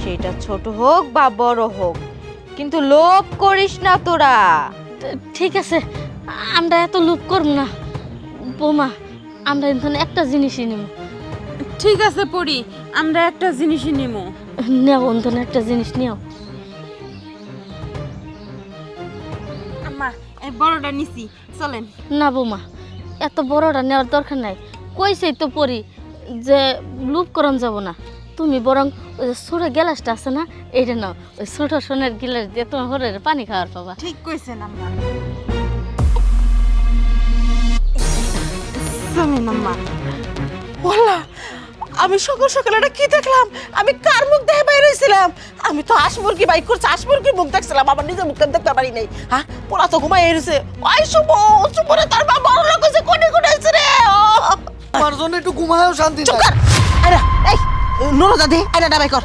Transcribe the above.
সেটা ছোট হোক বা বড় হোক, কিন্তু লোভ করিস না তোরা। ঠিক আছে, আমরা এত লোভ করব না। বৌমা, আমরা এখন একটা জিনিসই নিব। ঠিক আছে পড়ি, আমরা একটা জিনিসই নিমু। নেও অন্তন একটা জিনিস নিও। আম্মা এই বড়টা নিছি, চলেন। না বৌমা, এত বড়টা নেওয়ার দরকার নাই। কইছেই তো পড়ি যে লোভ করন যাব না। তুমি বরং ওই যে ছোট গ্লাসটা আছে না, এইটা নাও। ওই ছোট সোনার গ্লাস দিয়ে তোমার ঘরের পানি খাওয়ার পাবা। ঠিক কইছেন আম্মা। চলেন আম্মা। বললা আমি সকাল সকাল এটা কি দেখলাম? আমি কার মুখ দেখে বাইরে হয়েছিলাম? আমি তো হাঁস মুরগি বাইক করছি, হাঁস মুরগির মুখ দেখছিলাম, আমার নিজের মুখটা দেখতে পারি নাই। হ্যাঁ, পোলা তো ঘুমাই এসেছে। ওই শুভ শুভরে তার মা বড় লোক হয়েছে, কোনে কোনে হয়েছে রে। আমার জন্য একটু ঘুমায়ও শান্তি চুপ নাই। কর। আরে এই নুরো দাদি, আয়নাটা বাই কর।